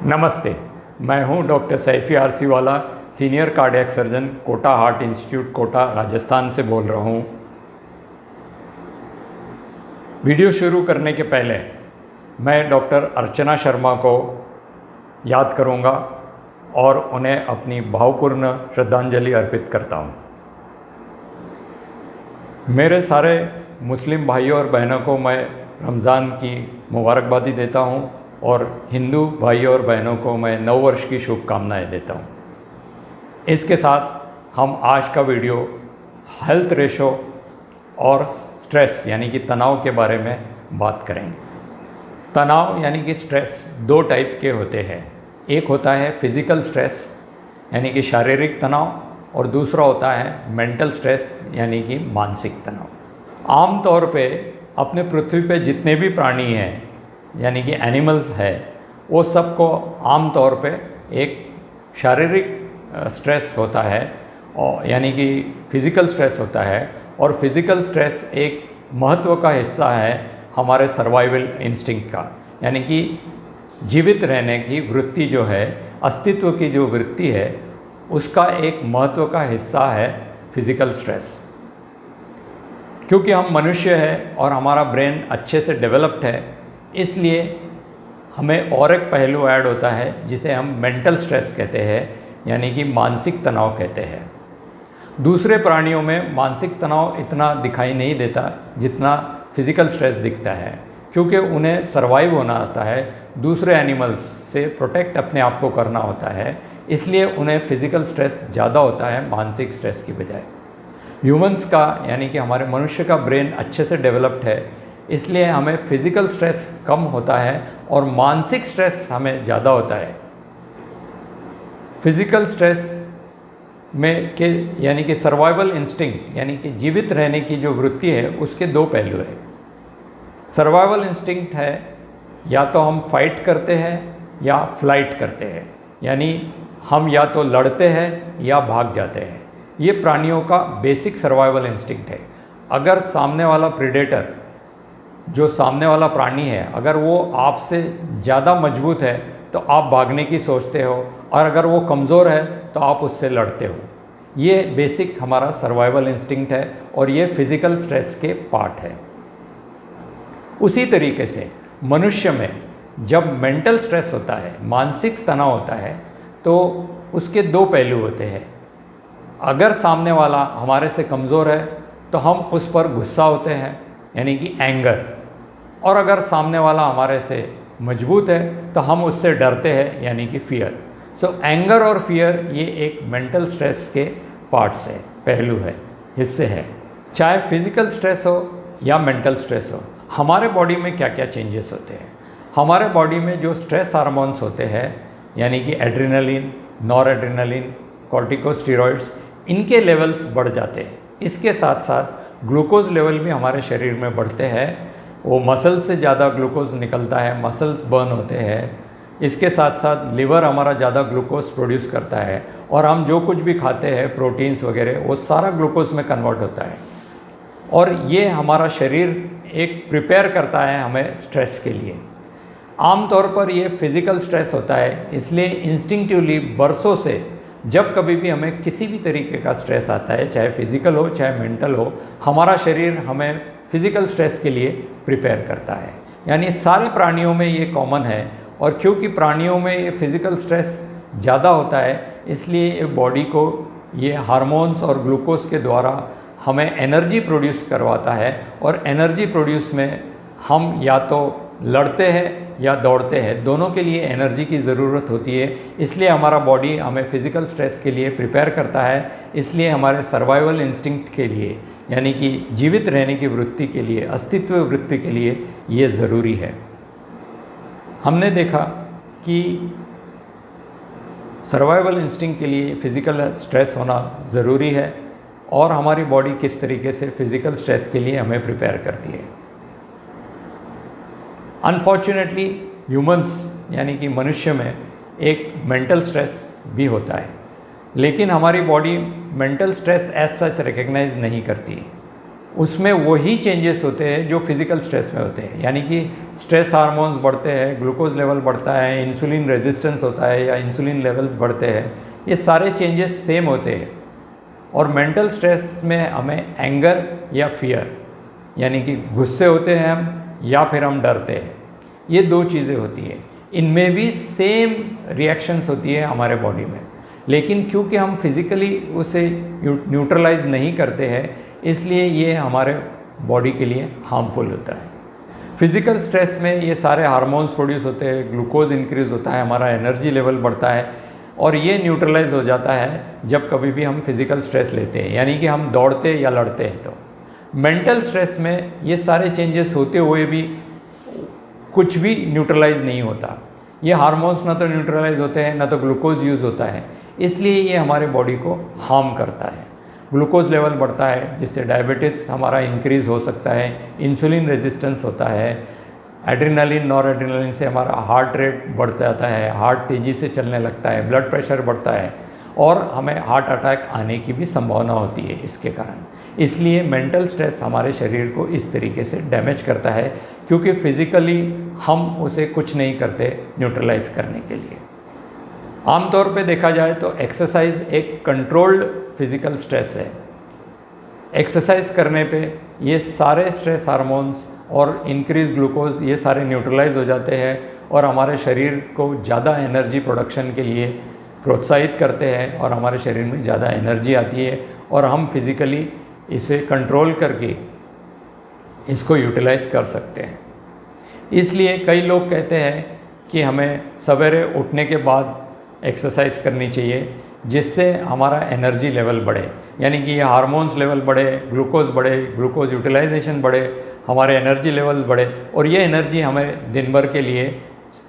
नमस्ते, मैं हूं doctor Saifi Arsiwala, senior cardiac surgeon, Kota heart institute, Kota, Rajasthan से बोल रहा हूं। वीडियो शुरू करने के पहले मैं डॉक्टर अर्चना शर्मा को याद करूंगा और उन्हें अपनी भावपूर्ण श्रद्धांजलि अर्पित करता हूं। मेरे सारे मुस्लिम भाइयों और बहनों को मैं रमज़ान की मुबारकबादी देता हूं और हिंदू भाइयों और बहनों को मैं नव वर्ष की शुभकामनाएं देता हूं। इसके साथ हम आज का वीडियो हेल्थ रेशो और स्ट्रेस यानी कि तनाव के बारे में बात करेंगे। तनाव यानी कि स्ट्रेस दो टाइप के होते हैं। एक होता है फिज़िकल स्ट्रेस यानी कि शारीरिक तनाव, और दूसरा होता है मेंटल स्ट्रेस यानी कि मानसिक तनाव। आम तौर पे अपने पृथ्वी पे जितने भी प्राणी हैं यानी कि एनिमल्स है, वो सबको आम तौर पे एक शारीरिक स्ट्रेस होता है और यानी कि फिज़िकल स्ट्रेस होता है, और फिज़िकल स्ट्रेस एक महत्व का हिस्सा है हमारे सर्वाइवल इंस्टिंक्ट का, यानी कि जीवित रहने की वृत्ति जो है, अस्तित्व की जो वृत्ति है, उसका एक महत्व का हिस्सा है फिज़िकल स्ट्रेस। क्योंकि हम मनुष्य हैं और हमारा ब्रेन अच्छे से डेवलप्ड है, इसलिए हमें और एक पहलू ऐड होता है जिसे हम मेंटल स्ट्रेस कहते हैं, यानी कि मानसिक तनाव कहते हैं। दूसरे प्राणियों में मानसिक तनाव इतना दिखाई नहीं देता जितना फिज़िकल स्ट्रेस दिखता है, क्योंकि उन्हें सर्वाइव होना आता है, दूसरे एनिमल्स से प्रोटेक्ट अपने आप को करना होता है, इसलिए उन्हें फिज़िकल स्ट्रेस ज़्यादा होता है मानसिक स्ट्रेस की बजाय। ह्यूमंस का यानी कि हमारे मनुष्य का ब्रेन अच्छे से डेवलप्ड है, इसलिए हमें फिज़िकल स्ट्रेस कम होता है और मानसिक स्ट्रेस हमें ज़्यादा होता है। फिज़िकल स्ट्रेस में के यानी कि सर्वाइवल इंस्टिंक्ट यानी कि जीवित रहने की जो वृत्ति है, उसके दो पहलू हैं। सर्वाइवल इंस्टिंक्ट है या तो हम फाइट करते हैं या फ्लाइट करते हैं, यानी हम या तो लड़ते हैं या भाग जाते हैं। ये प्राणियों का बेसिक सर्वाइवल इंस्टिंक्ट है। अगर सामने वाला प्रेडेटर, जो सामने वाला प्राणी है, अगर वो आपसे ज़्यादा मजबूत है तो आप भागने की सोचते हो, और अगर वो कमज़ोर है तो आप उससे लड़ते हो। ये बेसिक हमारा सर्वाइवल इंस्टिंक्ट है और ये फिज़िकल स्ट्रेस के पार्ट है। उसी तरीके से मनुष्य में जब मेंटल स्ट्रेस होता है, मानसिक तनाव होता है, तो उसके दो पहलू होते हैं। अगर सामने वाला हमारे से कमज़ोर है तो हम उस पर गुस्सा होते हैं यानी कि एंगर, और अगर सामने वाला हमारे से मजबूत है तो हम उससे डरते हैं यानी कि फियर। सो एंगर और फियर ये एक मेंटल स्ट्रेस के पार्ट्स है, पहलू है, हिस्से हैं। चाहे फिज़िकल स्ट्रेस हो या मेंटल स्ट्रेस हो, हमारे बॉडी में क्या क्या चेंजेस होते हैं। हमारे बॉडी में जो स्ट्रेस हार्मोन्स होते हैं यानी कि एड्रेनलिन, नॉर एड्रेनलिन, कॉर्टिकोस्टेरॉइड्स, इनके लेवल्स बढ़ जाते हैं। इसके साथ साथ ग्लूकोज लेवल भी हमारे शरीर में बढ़ते हैं। वो मसल्स से ज़्यादा ग्लूकोज निकलता है, मसल्स बर्न होते हैं। इसके साथ साथ लिवर हमारा ज़्यादा ग्लूकोज प्रोड्यूस करता है, और हम जो कुछ भी खाते हैं, प्रोटीन्स वगैरह, वो सारा ग्लूकोज में कन्वर्ट होता है, और ये हमारा शरीर एक प्रिपेयर करता है हमें स्ट्रेस के लिए। आम तौर पर ये फिज़िकल स्ट्रेस होता है, इसलिए इंस्टिंक्टिवली बरसों से जब कभी भी हमें किसी भी तरीके का स्ट्रेस आता है, चाहे फिज़िकल हो चाहे मेंटल हो, हमारा शरीर हमें फिज़िकल स्ट्रेस के लिए प्रिपेयर करता है। यानी सारे प्राणियों में ये कॉमन है, और क्योंकि प्राणियों में ये फिज़िकल स्ट्रेस ज़्यादा होता है, इसलिए ये बॉडी को ये हार्मोन्स और ग्लूकोज के द्वारा हमें एनर्जी प्रोड्यूस करवाता है, और एनर्जी प्रोड्यूस में हम या तो लड़ते हैं या दौड़ते हैं, दोनों के लिए एनर्जी की ज़रूरत होती है। इसलिए हमारा बॉडी हमें फिज़िकल स्ट्रेस के लिए प्रिपेयर करता है। इसलिए हमारे सर्वाइवल इंस्टिंक्ट के लिए यानी कि जीवित रहने की वृत्ति के लिए, अस्तित्व वृत्ति के लिए ये ज़रूरी है। हमने देखा कि सर्वाइवल इंस्टिंक्ट के लिए फ़िज़िकल स्ट्रेस होना ज़रूरी है, और हमारी बॉडी किस तरीके से फ़िज़िकल स्ट्रेस के लिए हमें प्रिपेयर करती है। अनफॉर्चुनेटली ह्यूमंस यानी कि मनुष्य में एक मेंटल स्ट्रेस भी होता है, लेकिन हमारी body mental stress as such recognise नहीं करती। उसमें वही चेंजेस होते हैं जो फिज़िकल स्ट्रेस में होते हैं, यानी कि स्ट्रेस हार्मोन्स बढ़ते हैं, ग्लूकोज लेवल बढ़ता है, इंसुलिन रेजिस्टेंस होता है या इंसुलिन लेवल्स बढ़ते हैं, ये सारे चेंजेस सेम होते हैं। और मेंटल स्ट्रेस में हमें एंगर या फियर, यानी कि गुस्से होते हैं हम या फिर हम डरते हैं, ये दो चीज़ें होती हैं। इनमें भी सेम रिएक्शंस होती है हमारे बॉडी में, लेकिन क्योंकि हम फिज़िकली उसे न्यूट्रलाइज नहीं करते हैं, इसलिए ये हमारे बॉडी के लिए हार्मफुल होता है। फिज़िकल स्ट्रेस में ये सारे हार्मोन्स प्रोड्यूस होते हैं, ग्लूकोज इंक्रीज़ होता है, हमारा एनर्जी लेवल बढ़ता है, और ये न्यूट्रलाइज हो जाता है जब कभी भी हम फिज़िकल स्ट्रेस लेते हैं, यानी कि हम दौड़ते या लड़ते हैं। तो मेंटल स्ट्रेस में ये सारे चेंजेस होते हुए भी कुछ भी न्यूट्रलाइज नहीं होता। ये हार्मोन्स ना तो न्यूट्रलाइज होते हैं, ना तो ग्लूकोज यूज़ होता है, इसलिए ये हमारे बॉडी को हार्म करता है। ग्लूकोज लेवल बढ़ता है जिससे डायबिटीज़ हमारा इंक्रीज़ हो सकता है, इंसुलिन रेजिस्टेंस होता है, एड्रेनालिन नॉर एड्रेनालिन से हमारा हार्ट रेट बढ़ जाता है, हार्ट तेज़ी से चलने लगता है, ब्लड प्रेशर बढ़ता है, और हमें हार्ट अटैक आने की भी संभावना होती है इसके कारण। इसलिए मेंटल स्ट्रेस हमारे शरीर को इस तरीके से डैमेज करता है, क्योंकि फिज़िकली हम उसे कुछ नहीं करते न्यूट्रलाइज करने के लिए। आमतौर पे देखा जाए तो एक्सरसाइज एक कंट्रोल्ड फिज़िकल स्ट्रेस है। एक्सरसाइज करने पे ये सारे स्ट्रेस हार्मोन्स और इंक्रीज ग्लूकोज ये सारे न्यूट्रलाइज हो जाते हैं और हमारे शरीर को ज़्यादा एनर्जी प्रोडक्शन के लिए प्रोत्साहित करते हैं, और हमारे शरीर में ज़्यादा एनर्जी आती है और हम फिज़िकली इसे कंट्रोल करके इसको यूटिलाइज कर सकते हैं। इसलिए कई लोग कहते हैं कि हमें सवेरे उठने के बाद एक्सरसाइज करनी चाहिए, जिससे हमारा एनर्जी लेवल बढ़े, यानी कि ये हार्मोन्स लेवल बढ़े, ग्लूकोज बढ़े, ग्लूकोज यूटिलाइजेशन बढ़े, हमारे एनर्जी लेवल्स बढ़े, और ये एनर्जी हमें दिन भर के लिए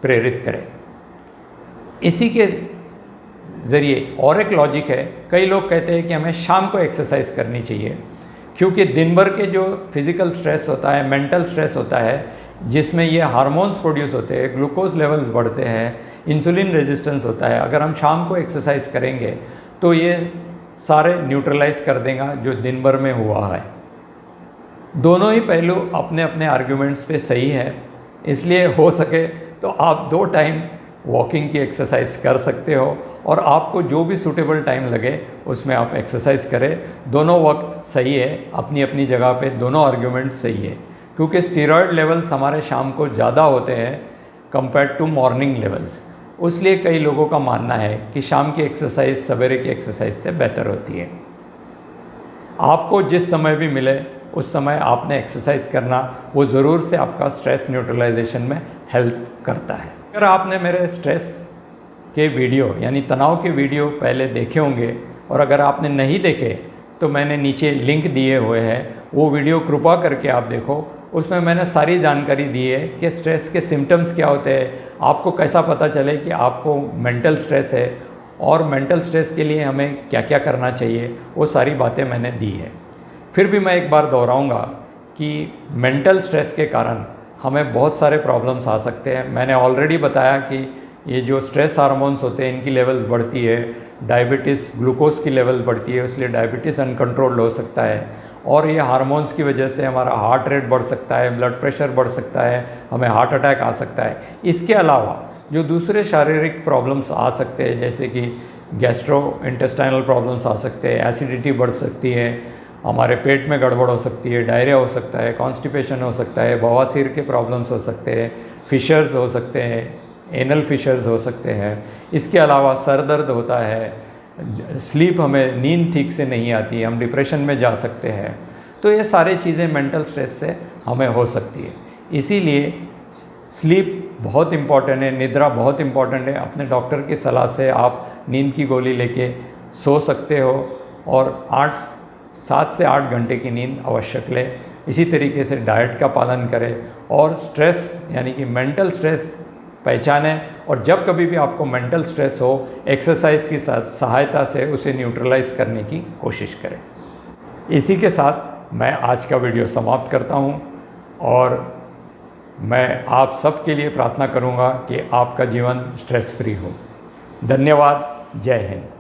प्रेरित करे। इसी के ज़रिए और एक लॉजिक है, कई लोग कहते हैं कि हमें शाम को एक्सरसाइज करनी चाहिए, क्योंकि दिन भर के जो फिज़िकल स्ट्रेस होता है, मेंटल स्ट्रेस होता है, जिसमें ये हार्मोन्स प्रोड्यूस होते हैं, ग्लूकोज लेवल्स बढ़ते हैं, इंसुलिन रेजिस्टेंस होता है, अगर हम शाम को एक्सरसाइज करेंगे तो ये सारे न्यूट्रलाइज कर देगा जो दिन भर में हुआ है। दोनों ही पहलू अपने अपने आर्ग्यूमेंट्स पे सही है, इसलिए हो सके तो आप 2 टाइम वॉकिंग की एक्सरसाइज कर सकते हो, और आपको जो भी सूटेबल टाइम लगे उसमें आप एक्सरसाइज करें। दोनों वक्त सही है, अपनी अपनी जगह पे दोनों आर्ग्यूमेंट सही है, क्योंकि स्टीरॉयड लेवल्स हमारे शाम को ज़्यादा होते हैं कंपेयर टू मॉर्निंग लेवल्स। इसलिए कई लोगों का मानना है कि शाम की एक्सरसाइज सवेरे की एक्सरसाइज से बेहतर होती है। आपको जिस समय भी मिले उस समय आपने एक्सरसाइज करना, वो ज़रूर से आपका स्ट्रेस न्यूट्रलाइजेशन में हेल्प करता है। अगर आपने मेरे स्ट्रेस के वीडियो यानी तनाव के वीडियो पहले देखे होंगे, और अगर आपने नहीं देखे तो मैंने नीचे लिंक दिए हुए हैं, वो वीडियो कृपा करके आप देखो। उसमें मैंने सारी जानकारी दी है कि स्ट्रेस के सिम्टम्स क्या होते हैं, आपको कैसा पता चले कि आपको मेंटल स्ट्रेस है, और मेंटल स्ट्रेस के लिए हमें क्या क्या करना चाहिए, वो सारी बातें मैंने दी है। फिर भी मैं एक बार दोहराऊंगा कि मेंटल स्ट्रेस के कारण हमें बहुत सारे प्रॉब्लम्स आ सकते हैं। मैंने ऑलरेडी बताया कि ये जो स्ट्रेस हार्मोन्स होते हैं इनकी लेवल्स बढ़ती है, डायबिटीज़ ग्लूकोज की लेवल्स बढ़ती है, इसलिए डायबिटीज़ अनकंट्रोल्ड हो सकता है, और ये हार्मोन्स की वजह से हमारा हार्ट रेट बढ़ सकता है, ब्लड प्रेशर बढ़ सकता है, हमें हार्ट अटैक आ सकता है। इसके अलावा जो दूसरे शारीरिक प्रॉब्लम्स आ सकते हैं, जैसे कि गैस्ट्रो इंटेस्टाइनल प्रॉब्लम्स आ सकते हैं, एसिडिटी बढ़ सकती है, हमारे पेट में गड़बड़ हो सकती है, डायरिया हो सकता है, कॉन्स्टिपेशन हो सकता है, बवासीर के प्रॉब्लम्स हो सकते हैं, फिशर्स हो सकते हैं, एनल फिशर्स हो सकते हैं। इसके अलावा सर दर्द होता है, स्लीप, हमें नींद ठीक से नहीं आती, हम डिप्रेशन में जा सकते हैं। तो ये सारी चीज़ें मेंटल स्ट्रेस से हमें हो सकती है। इसीलिए स्लीप बहुत इम्पॉर्टेंट है, निद्रा बहुत इम्पॉर्टेंट है। अपने डॉक्टर की सलाह से आप नींद की गोली लेके सो सकते हो, और 7 से 8 घंटे की नींद आवश्यक लें। इसी तरीके से डाइट का पालन करें, और स्ट्रेस यानी कि मेंटल स्ट्रेस पहचानें, और जब कभी भी आपको मेंटल स्ट्रेस हो, एक्सरसाइज की सहायता से उसे न्यूट्रलाइज करने की कोशिश करें। इसी के साथ मैं आज का वीडियो समाप्त करता हूं, और मैं आप सबके लिए प्रार्थना करूंगा कि आपका जीवन स्ट्रेस फ्री हो। धन्यवाद। जय हिंद।